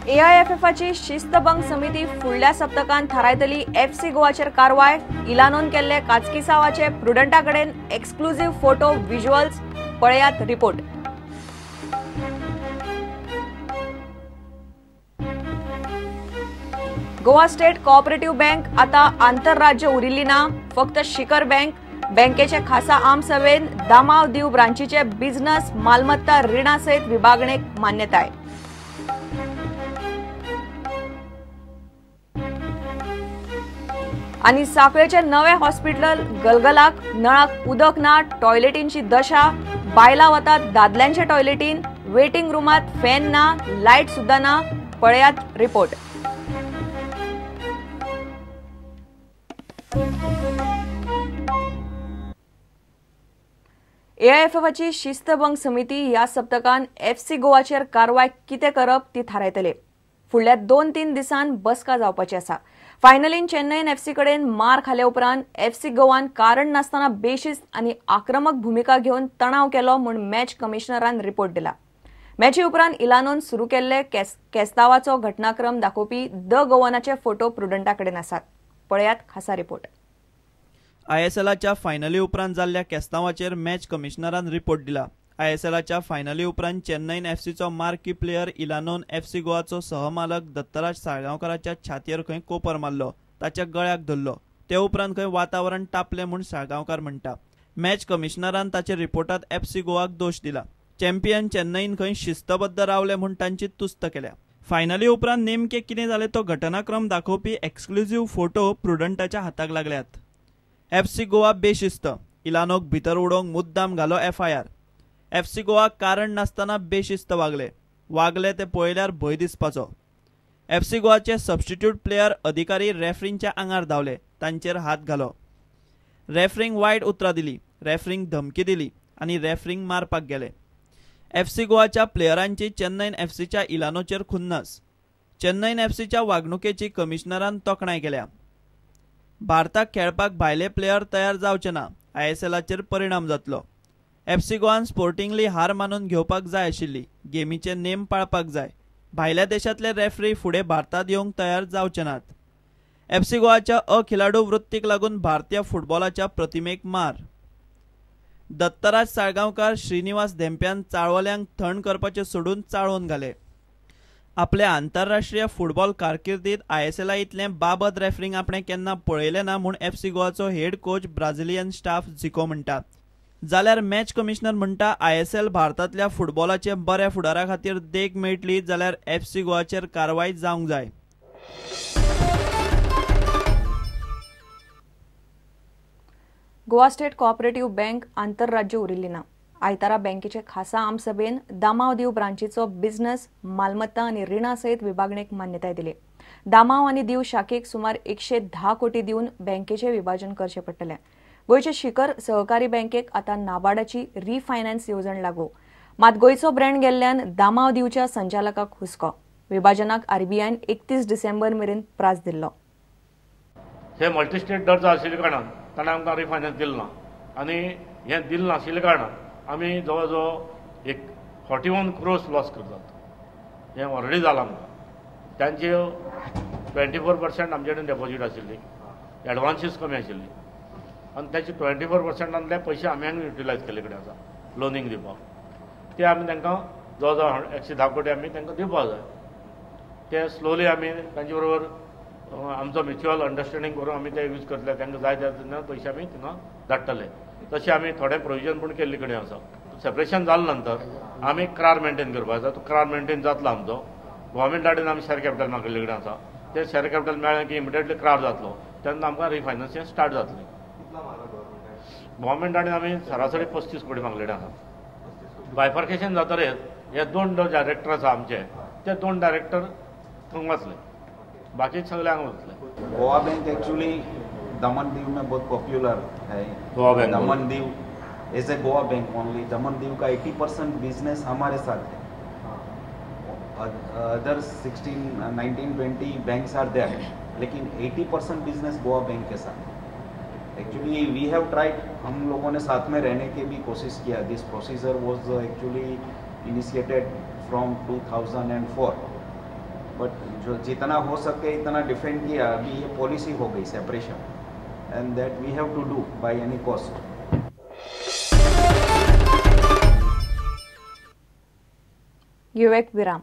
एआयएफएफची शिस्तभंग समिती फुडल्या सप्तकांत थारायतली एफसी गोवाचेर कारवाय. इलानोन केल्ले काचकिसावाचे प्रुडंटाकडेन एक्सक्लुझिव्ह फोटो व्हिज्युअल्स. पळयात report. Goa state cooperative bank आता आंतरराज्य उरिल्ली ना. फक्त शिखर बँकेचे खासा आम सभेन दामाव दीव ब्रांचीचे बिझनेस मालमत्ता रिणा सयत विभागणेक मान्यताय. आणि साखळेचे नवे हॉस्पिटल गलगलाक. नळाक उदक ना. टॉयलेटींची दशा. बायला वतात दादल्यांच्या टॉयलेटीन. वेटिंग रूमात फॅन ना. लाईट सुद्धा ना. पळयात रिपोर्ट. एआयएफएफची शिस्तभंग समिती या सप्तकान एफसी गोवाचेर कारवाय कितें करप ती थारायतले. फुडल्या 2-3 दिसांन बसका जावपाची आसा. फायनलीन चेन्नईन एफसी कडेन मार खाले उपरांत एफसी गोवान कारण नासतना बेशिस्त आनी आक्रमक भूमिका घेवन तणाव केलो म्हूण मॅच कमिशनरान रिपोर्ट दिला. मॅची उपरांत इलानोन सुरू केल्ले केस्तावाचो घटनाक्रम दाखोवपी द गोवनाचे फोटो प्रुडंटाकडेन आसात. पळयात खासा रिपोर्ट. आयएसएलच्या फायनली उपरांत जाल्ल्या केस्तावाचेर मॅच कमिशनरान रिपोर्ट दिला. आयएसएलच्या फायनली उपरांत चेन्नईन एफसीचो मार्की प्लेयर इलानोन एफसी गोवाचो सहमालक दत्तराज साळगांवकाराच्या छातयेर खंय कोपर मारलो. ताच्या गळ्याक धरलो. ते उपरांत खंय वातावरण तापलें म्हूण साळगांवकार म्हणटा. मॅच कमिशनरान ताच्या रिपोर्टात एफसी गोवाक दोश दिला. चॅम्पियन चेन्नईन खंय शिस्तबद्ध रावले म्हूण तांची तुस्त केल्या. फायनली उपरांत नेमके कितें जालें तो घटनाक्रम दाखोवपी एक्सक्लुझिव्ह फोटो प्रुडंटाच्या हाताक लागल्यात. एफसी गोवा बेशिस्त. इलानोक भितर उडोवंक मुद्दाम घालो एफआयआर. एफसी गोवा कारण नासतना बेशिस्त वागले ते पळयल्यार भंय दिसपाचो. एफसी गोवाचे सबस्टिट्यूट प्लेयर अधिकारी रेफ्रींच्या आंगार धांवले. तांचेर हात घालो. रेफ्रींक वायट उतरां दिली. रेफ्रींक धमकी दिली आनी रेफ्रींक मारपाक गेले. एफसी गोवाच्या प्लेयरांची चेन्नईन एफसीच्या इलानोचेर खुन्नस. चेन्नईन एफसीच्या वागणुकेची कमिशनरान तोखणाय केल्या. भारताक खेळपाक भायले प्लेयर तयार जावचे ना. आयएसएलचेर परिणाम जातलो. एफसी गोवान स्पोर्टिंगली हार मानून घेवपाक जाय आशिल्ली. गेमीचे नेम पाळपाक जाय. भायल्या देशांतले रेफ्री फुडें भारतांत येवंक तयार जावचे नात. एफसी गोवाच्या अखिलाडू वृत्तीक लागून भारतीय फुटबॉलाच्या प्रतिमेक मार. दत्तराज साळगांवकार श्रीनिवास धेंप्यान चाळवल्यांक थंड करपाचे सोडून चाळोवन घाले. आपल्या आंतरराष्ट्रीय फुटबॉल कारकिर्दीत आयएसएला इतलें बाबत रेफ्रींग आपणें केन्ना पळयलें ना म्हूण एफसी गोवाचो head coach Brazilian staff Zico म्हणटा. जाल्यार मॅच कमिशनर म्हणटा आयएसएल भारतांतल्या फुटबॉलाचे बऱ्या फुडारा खातीर देख मेळटली जाल्यार एफसी गोवाचेर कारवाय जावंक जाय. गोवा स्टेट कोऑपरेटिव्ह बँक आंतरराज्य उरिल्ली ना. आयतारा बँकेचे खासा आम सभेन दामाव दीव ब्रांचीचो बिझनेस मालमत्ता आनी रिणा सयत विभागणेक मान्यताय दिली. दामाव आनी दीव शाखेक सुमार 110 कोटी दिवन बँकेचे विभाजन करचे पडटले. गोयचे शिखर सहकारी बँकेक आता नाबार्डाची रिफायनान्स येवजण लागू. मात गोयचो ब्रँड गेल्ल्यान दामाव दीवच्या संचालकाक हुस्को. विभाजनाक आरबीआयन 31 डिसेंबर मेरेन प्रास दिल्लो. हे मल्टी स्टेट दर्जो आशिल्ल्या कारणान ताणें आमकां रिफायनान्स दिलो ना आनी हें दिल्लें नाशिल्ल्या कारणान आमी जवळ जवळ 41 crores लॉस करतात. हें ऑलरेडी जालां आमकां. तांचे 24% आमचे कडेन डेपॉझीट आशिल्ली. एडवान्सीस कमी आशिल्ली आनी त्याचे 24%तले पयशे आमी हांगा युटिलायज केले कडेन आसा लोनींग दिवपाक. ते आमी तांकां जवळ जवळ 110 कोटी आमी तांकां दिवपाक जाय. ते स्लोली आमी तांचे बरोबर आमचो म्युच्युअल अंडरस्टँडींग करून आमी ते यूज करतले. तांकां जाय त्या पयशे आमी थिंगा धाडटले. तशें आमी थोडे प्रोविजन पूण केल्ले कडेन आसा. सेपरेशन जाले नंतर आमी क्रार मेंटेन करपाक जाय. तो क्रार मेंटेन जातलो आमचो. गव्हर्मेंटान आमी शेअर कॅपिटल मागिल्ले कडेन आसा. ते शेअर कॅपिटल मेळ्ळें की इमिडिएटली क्रार जातलो. तेन्ना आमकां रिफायनान्सिंग स्टार्ट जातलें. गव्हर्मेंटान आमी सरासरी 35 कोटी मागलेले आसा. बायफर्केशन जातरेच हे 2 डायरेक्टर आसा आमचे. ते 2 डायरेक्टर थंग वचले. बाकी सगळे हांगा वचले. गोवा बैंक एक्चुअली दमन दीव में बहुत पॉपुलर है. Goa bank Daman Diu as a Goa bank only. Daman Diu का 80% बिजनेस हमारे साथ है. अदर 16, 19, 20 बैंक्स आर देयर, लेकिन 80% बिजनेस गोवा बैंक के साथ. Actually we have tried. हम लोगों ने साथ में रहने की भी कोशिश किया. This procedure was actually initiated from 2004. But जो जितना हो सके इतना डिफेंड किया. अभी ये पॉलिसी हो गई separation, and that we have to do by any cost. घेऊ एक विराम.